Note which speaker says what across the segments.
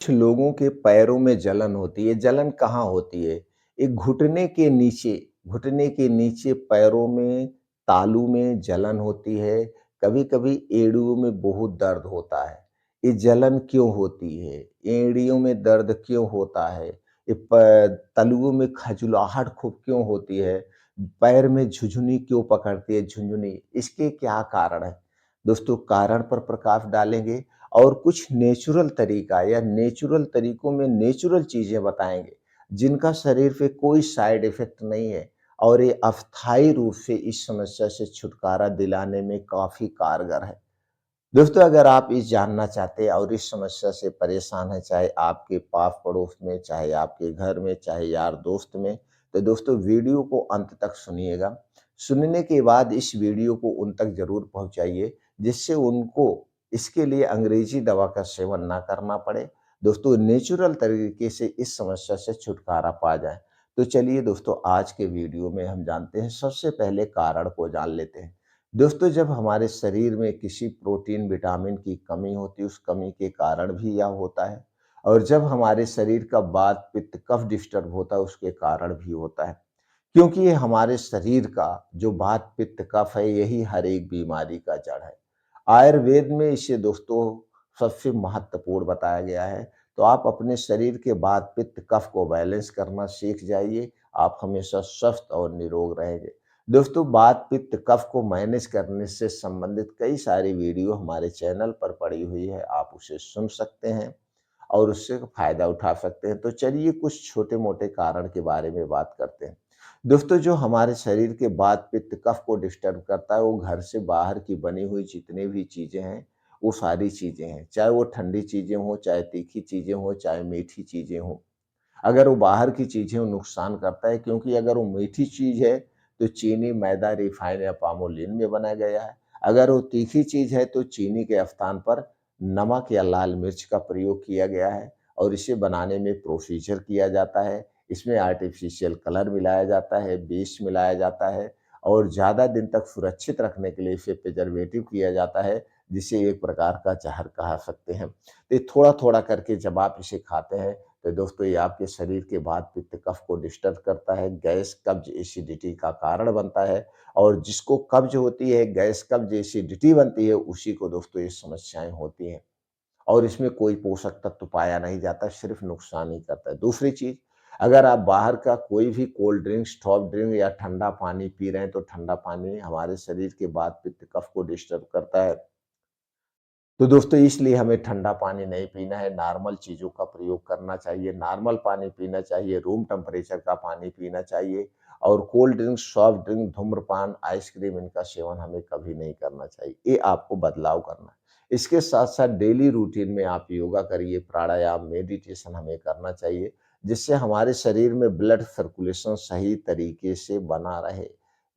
Speaker 1: कुछ लोगों के पैरों में जलन होती है, जलन कहाँ होती है? एक घुटने के नीचे पैरों में, तालू में जलन होती है, कभी-कभी एड़ियों में बहुत दर्द होता है। ये जलन क्यों होती है? एड़ियों में दर्द क्यों होता है? ये तलुओं में खजुलाहट खूब क्यों होती है? पैर में झुनझुनी क्यों पकड़ती है झुनझुनी? इसके क्या कारण हैं? दोस्तों कारण पर प्रकाश डालेंगे और कुछ नेचुरल तरीका या नेचुरल तरीकों में नेचुरल चीज़ें बताएँगे, जिनका शरीर पे कोई साइड इफ़ेक्ट नहीं है और ये अस्थायी रूप से इस समस्या से छुटकारा दिलाने में काफ़ी कारगर है। दोस्तों अगर आप ये जानना चाहते हैं और इस समस्या से परेशान हैं, चाहे आपके पास-पड़ोस में, चाहे आपके घर में, चाहे यार-दोस्त में, तो दोस्तों वीडियो को अंत तक सुनिएगा। सुनने के बाद इस वीडियो को उन तक ज़रूर पहुँचाइए, जिससे उनको इसके लिए अंग्रेजी दवा का सेवन ना करना पड़े। दोस्तों नेचुरल तरीके से इस समस्या से छुटकारा पा जाएँ। तो चलिए दोस्तों आज के वीडियो में हम जानते हैं, सबसे पहले कारण को जान लेते हैं। दोस्तों जब हमारे शरीर में किसी प्रोटीन, विटामिन की कमी होती है, उस कमी के कारण भी यह होता है और जब हमारे शरीर का वात, पित्त, कफ डिस्टर्ब होता है, उसके कारण भी होता है। क्योंकि ये हमारे शरीर का जो वात, पित्त, कफ है, यही हर एक बीमारी का जड़ है। आयुर्वेद में इसे दोस्तों सबसे महत्वपूर्ण बताया गया है। तो आप अपने शरीर के वात, पित्त, कफ को बैलेंस करना सीख जाइए, आप हमेशा स्वस्थ और निरोग रहेंगे। दोस्तों वात, पित्त, कफ को मैनेज करने से संबंधित कई सारी वीडियो हमारे चैनल पर पड़ी हुई है, आप उसे सुन सकते हैं और उससे फ़ायदा उठा सकते हैं। तो चलिए कुछ छोटे-मोटे कारण के बारे में बात करते हैं। दोस्तों जो हमारे शरीर के वात, पित्त, कफ को डिस्टर्ब करता है, वो घर से बाहर की बनी हुई जितनी भी चीज़ें हैं, वो सारी चीज़ें हैं। चाहे वो ठंडी चीज़ें हों, चाहे तीखी चीज़ें हों, चाहे मीठी चीज़ें हों। अगर वो बाहर की चीज़ है, वो नुकसान करता है क्योंकि अगर वो मीठी चीज़ है, तो चीनी, मैदा, रिफाइन या पामोलिन में बनाया गया है। अगर वो तीखी चीज़ है, तो चीनी के स्थान पर नमक या लाल मिर्च का प्रयोग किया गया है और इसे बनाने में प्रोसीजर किया जाता है। इसमें आर्टिफ़िशियल कलर मिलाया जाता है, विष मिलाया जाता है और ज़्यादा दिन तक सुरक्षित रखने के लिए इसे प्रिज़र्वेटिव किया जाता है, जिसे एक प्रकार का ज़हर कहा सकते हैं। तो ये थोड़ा-थोड़ा करके जब आप इसे खाते हैं, तो दोस्तों ये आपके शरीर के वात, पित्त, कफ को डिस्टर्ब करता है, गैस, कब्ज़, एसिडिटी का कारण बनता है और जिसको कब्ज़ होती है, गैस, कब्ज़, एसिडिटी बनती है, उसी को दोस्तों ये समस्याएँ होती हैं और इसमें कोई पोषक तत्व पाया नहीं जाता, सिर्फ़ नुकसान ही करता है। दूसरी चीज़, अगर आप बाहर का कोई भी कोल्ड ड्रिंक, सॉफ्ट ड्रिंक या ठंडा पानी पी रहे हैं, तो ठंडा पानी हमारे शरीर के वात, पित्त, कफ को डिस्टर्ब करता है। तो दोस्तों इसलिए हमें ठंडा पानी नहीं पीना है, नॉर्मल चीज़ों का प्रयोग करना चाहिए, नॉर्मल पानी पीना चाहिए, रूम टेम्परेचर का पानी पीना चाहिए और कोल्ड ड्रिंक, सॉफ्ट ड्रिंक, धूम्रपान, आइसक्रीम इनका सेवन हमें कभी नहीं करना चाहिए। ये आपको बदलाव करना है। इसके साथ-साथ डेली रूटीन में आप योगा करिए, प्राणायाम, मेडिटेशन हमें करना चाहिए, जिससे हमारे शरीर में ब्लड सर्कुलेशन सही तरीके से बना रहे।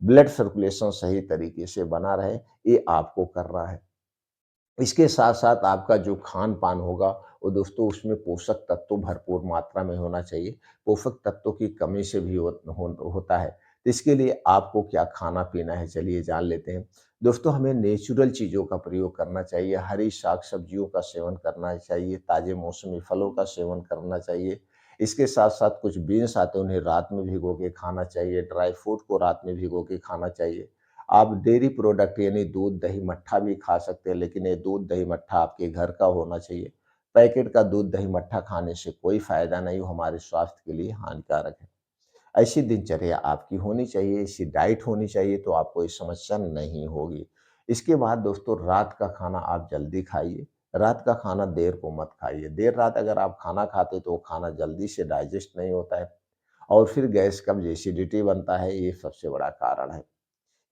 Speaker 1: ब्लड सर्कुलेशन सही तरीके से बना रहे, ये आपको करना है। इसके साथ-साथ आपका जो खान-पान होगा, वो दोस्तों उसमें पोषक तत्व भरपूर मात्रा में होना चाहिए। पोषक तत्वों की कमी से भी होता है। तो इसके लिए आपको क्या खाना-पीना है, चलिए जान लेते हैं। दोस्तों हमें नेचुरल चीज़ों का प्रयोग करना चाहिए, हरी साग-सब्जियों का सेवन करना चाहिए, ताज़े मौसमी फलों का सेवन करना चाहिए। इसके साथ-साथ कुछ बीन्स आते हैं, उन्हें रात में भिगो के खाना चाहिए, ड्राई फ्रूट को रात में भिगो के खाना चाहिए। आप डेयरी प्रोडक्ट यानी दूध, दही, मट्ठा भी खा सकते हैं, लेकिन ये दूध, दही, मट्ठा आपके घर का होना चाहिए। पैकेट का दूध, दही, मट्ठा खाने से कोई फ़ायदा नहीं, वो हमारे स्वास्थ्य के लिए हानिकारक है। ऐसी दिनचर्या आपकी होनी चाहिए, ऐसी डाइट होनी चाहिए, तो आपको ये समस्या नहीं होगी। इसके बाद दोस्तों रात का खाना आप जल्दी खाइए, रात का खाना देर को मत खाइए। देर रात अगर आप खाना खाते, तो वो खाना जल्दी से डाइजेस्ट नहीं होता है और फिर गैस, कब्ज़, एसिडिटी बनता है, ये सबसे बड़ा कारण है।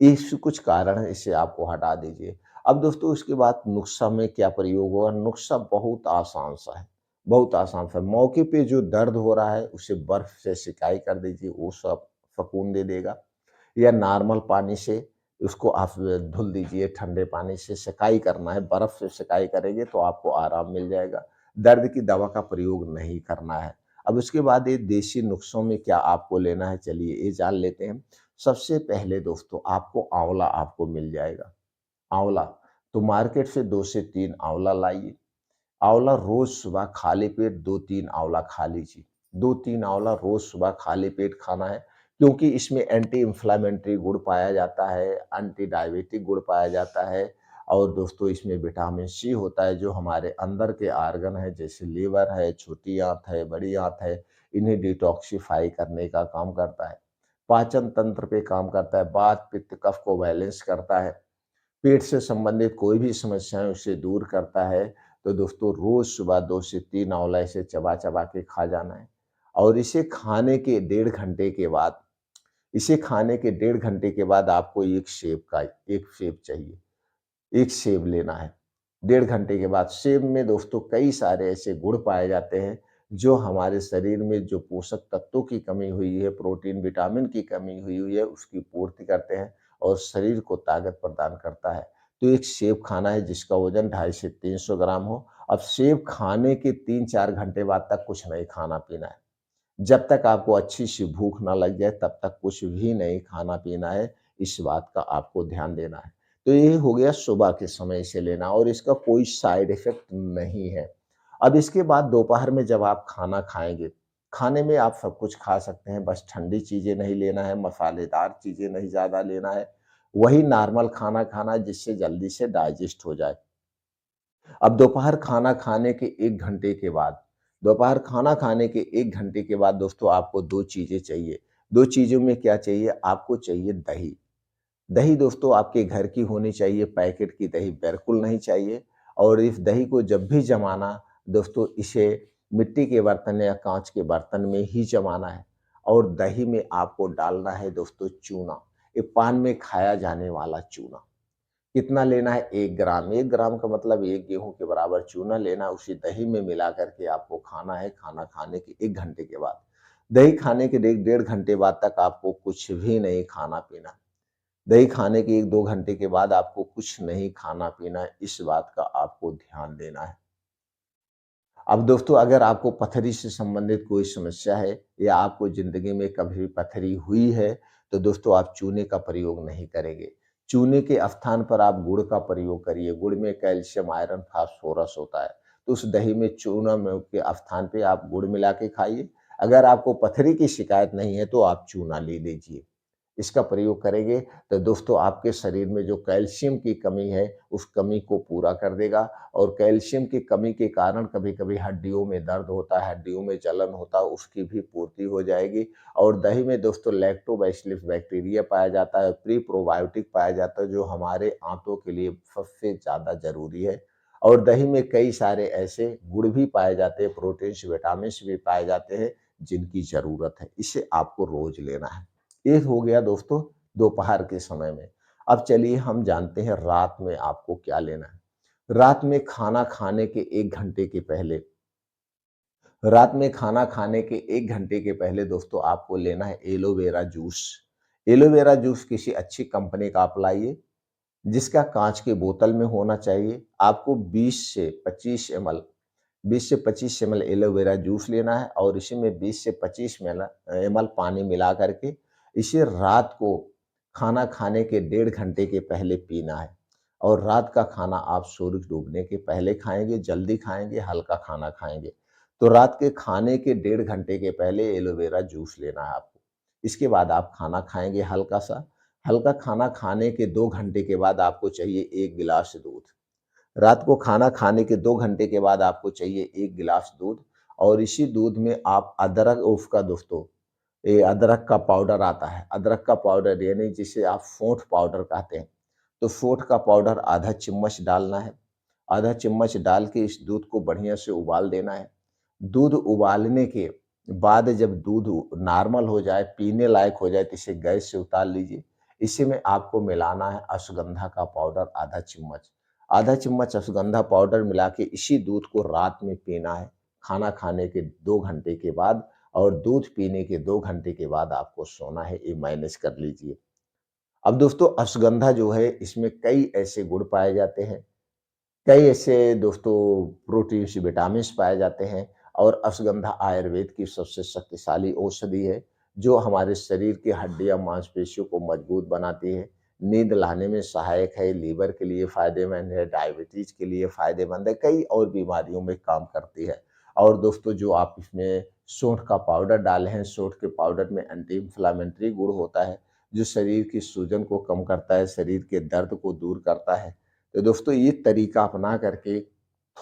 Speaker 1: इस कुछ कारण है, इसे आपको हटा दीजिए। अब दोस्तों उसके बाद नुस्ख़ा में क्या प्रयोग होगा? नुस्ख़ा बहुत आसान सा है, बहुत आसान सा है। मौके पे जो दर्द हो रहा है उसे बर्फ़ से सिकाई कर दीजिए, वो सब सुकून दे देगा या नॉर्मल पानी से उसको आप धुल दीजिए, ठंडे पानी से सिकाई करना है, बर्फ़ से सिकाई करेंगे तो आपको आराम मिल जाएगा। दर्द की दवा का प्रयोग नहीं करना है। अब उसके बाद ये देसी नुस्ख़ों में क्या आपको लेना है, चलिए ये जान लेते हैं। सबसे पहले दोस्तों आपको आँवला आपको मिल जाएगा, आँवला। तो मार्केट से 2 से 3 आँवला लाइए आंवला रोज़ सुबह खाली पेट 2-3 आंवला खा लीजिए। 2-3 आंवला रोज़ सुबह खाली पेट खाना है, क्योंकि इसमें एंटी इन्फ्लेमेटरी गुण पाया जाता है, एंटी डायबिटिक गुण पाया जाता है और दोस्तों इसमें विटामिन सी होता है जो हमारे अंदर के ऑर्गन है जैसे लीवर है, छोटी आँत है, बड़ी आँत है, इन्हें डिटॉक्सिफ़ाई करने का काम करता है। पाचन तंत्र पे काम करता है, वात, पित्त, कफ को बैलेंस करता है। पेट से संबंधित कोई भी समस्या है उसे दूर करता है। तो दोस्तों रोज़ सुबह 2 से 3 आंवला इसे चबा-चबा के खा जाना है और इसे खाने के डेढ़ घंटे के बाद आपको 1 सेब चाहिए। 1 सेब लेना है। डेढ़ घंटे के बाद सेब में दोस्तों कई सारे ऐसे गुण पाए जाते हैं, जो हमारे शरीर में जो पोषक तत्वों की कमी हुई है, प्रोटीन, विटामिन की कमी हुई है, उसकी पूर्ति करते हैं और शरीर को ताकत प्रदान करता है। तो एक सेब खाना है जिसका वज़न 250 से 300 ग्राम हो। अब सेब खाने के 3-4 घंटे बाद तक कुछ नहीं खाना-पीना है। जब तक आपको अच्छी-सी भूख ना लग जाए तब तक कुछ भी नहीं खाना-पीना है, इस बात का आपको ध्यान देना है। तो ये हो गया सुबह के समय इसे लेना और इसका कोई साइड इफ़ेक्ट नहीं है। अब इसके बाद दोपहर में जब आप खाना खाएँगे, खाने में आप सब कुछ खा सकते हैं, बस ठंडी चीज़ें नहीं लेना है, मसालेदार चीज़ें नहीं ज़्यादा लेना है, वही नॉर्मल खाना खाना है जिससे जल्दी से डाइजेस्ट हो जाए। अब दोपहर खाना खाने के 1 घंटे के बाद दोस्तों आपको 2 चीज़ें चाहिए। 2 चीज़ों में क्या चाहिए? आपको चाहिए दही। दही दोस्तों आपके घर की होनी चाहिए, पैकेट की दही बिल्कुल नहीं चाहिए और इस दही को जब भी जमाना दोस्तों इसे मिट्टी के बर्तन या काँच के बर्तन में ही जमाना है और दही में आपको डालना है दोस्तों चूना, ये पान में खाया जाने वाला चूना। कितना लेना है 1 ग्राम, 1 ग्राम का मतलब 1 गेहूँ के बराबर चूना लेना, उसी दही में मिला कर के आपको खाना है, खाना खाने के 1 घंटे के बाद। दही खाने के डेढ़ घंटे बाद तक आपको कुछ भी नहीं खाना-पीना। दही खाने के 1-2 घंटे के बाद आपको कुछ नहीं खाना-पीना, इस बात का आपको ध्यान देना है। अब दोस्तों अगर आपको पथरी से संबंधित कोई समस्या है या आपको ज़िंदगी में कभी भी पथरी हुई है, तो दोस्तों आप चूने का प्रयोग नहीं करेंगे। चूने के स्थान पर आप गुड़ का प्रयोग करिए। गुड़ में कैल्शियम, आयरन, फास्फोरस होता है। तो उस दही में चूना में के स्थान पे आप गुड़ मिला के खाइए। अगर आपको पथरी की शिकायत नहीं है, तो आप चूना ले लीजिए। इसका प्रयोग करेंगे तो दोस्तों आपके शरीर में जो कैल्शियम की कमी है, उस कमी को पूरा कर देगा और कैल्शियम की कमी के कारण कभी-कभी हड्डियों में दर्द होता है, हड्डियों में जलन होता है, उसकी भी पूर्ति हो जाएगी और दही में दोस्तों लैक्टोबैसिलस बैक्टीरिया पाया जाता है, प्री-प्रोबायोटिक पाया जाता है, जो हमारे आंतों के लिए सबसे ज़्यादा ज़रूरी है और दही में कई सारे ऐसे गुण भी पाए जाते हैं, प्रोटीन्स, विटामिन्स भी पाए जाते हैं, जिनकी ज़रूरत है। इसे आपको रोज़ लेना है। ये हो गया दोस्तों दोपहर के समय में। अब चलिए हम जानते हैं रात में आपको क्या लेना है। रात में खाना खाने के 1 घंटे के पहले रात में खाना खाने के 1 घंटे के पहले दोस्तों आपको लेना है एलोवेरा जूस। एलोवेरा जूस किसी अच्छी कंपनी का आप लाइए, जिसका काँच की बोतल में होना चाहिए। आपको 20 से 25 एमएल एलोवेरा जूस लेना है और इसी में 20 से 25 एमएल पानी मिला करके इसे रात को खाना खाने के डेढ़ घंटे के पहले पीना है और रात का खाना आप सूरज डूबने के पहले खाएँगे, जल्दी खाएँगे, हल्का खाना खाएँगे। तो रात के खाने के डेढ़ घंटे के पहले एलोवेरा जूस लेना है आपको। इसके बाद आप खाना खाएँगे हल्का-सा, हल्का खाना खाने के 2 घंटे के बाद आपको चाहिए 1 गिलास दूध। रात को खाना खाने के 2 घंटे के बाद आपको चाहिए 1 गिलास दूध और इसी दूध में आप अदरक उसका दोस्तों ये अदरक का पाउडर आता है। अदरक का पाउडर यानी जिसे आप सौंठ पाउडर कहते हैं। तो सौंठ का पाउडर आधा चम्मच डालना है। आधा चम्मच डाल के इस दूध को बढ़िया से उबाल देना है। दूध उबालने के बाद जब दूध नॉर्मल हो जाए, पीने लायक हो जाए तो इसे गैस से उतार लीजिए। इसी में आपको मिलाना है अश्वगंधा का पाउडर आधा चम्मच। आधा चम्मच अश्वगंधा पाउडर मिला के इसी दूध को रात में पीना है, खाना खाने के 2 घंटे के बाद और दूध पीने के 2 घंटे के बाद आपको सोना है, ये मैनेज कर लीजिए। अब दोस्तों अश्वगंधा जो है इसमें कई ऐसे गुण पाए जाते हैं, कई ऐसे दोस्तों प्रोटीन्स, विटामिन्स पाए जाते हैं और अश्वगंधा आयुर्वेद की सबसे शक्तिशाली औषधि है, जो हमारे शरीर की हड्डियाँ, मांसपेशियों को मजबूत बनाती है। नींद लाने में सहायक है, लीवर के लिए फ़ायदेमंद है, डायबिटीज़ के लिए फ़ायदेमंद है, कई और बीमारियों में काम करती है। और दोस्तों जो आप इसमें सौंठ का पाउडर डाले हैं, सौंठ के पाउडर में एंटी इन्फ्लेमेटरी गुण होता है, जो शरीर की सूजन को कम करता है, शरीर के दर्द को दूर करता है। तो दोस्तों ये तरीका अपना करके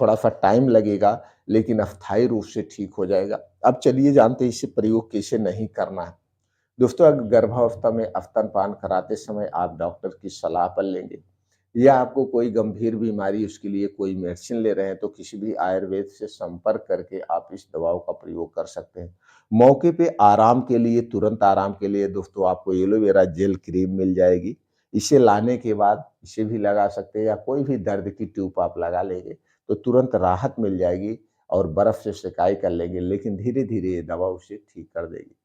Speaker 1: थोड़ा-सा टाइम लगेगा, लेकिन अस्थायी रूप से ठीक हो जाएगा। अब चलिए जानते हैं इसे प्रयोग कैसे नहीं करना है। दोस्तों अगर गर्भावस्था में स्तनपान कराते समय आप डॉक्टर की सलाह पर लेंगे या आपको कोई गंभीर बीमारी उसके लिए कोई मेडिसिन ले रहे हैं तो किसी भी आयुर्वेद से संपर्क करके आप इस दवाओं का प्रयोग कर सकते हैं। मौके पे आराम के लिए तुरंत आराम के लिए दोस्तों आपको एलोवेरा जेल क्रीम मिल जाएगी। इसे लाने के बाद इसे भी लगा सकते हैं या कोई भी दर्द की ट्यूब आप लगा लेंगे तो तुरंत राहत मिल जाएगी और बर्फ से सेकाई कर लेंगे, लेकिन धीरे-धीरे ये दवा उसे ठीक कर देगी।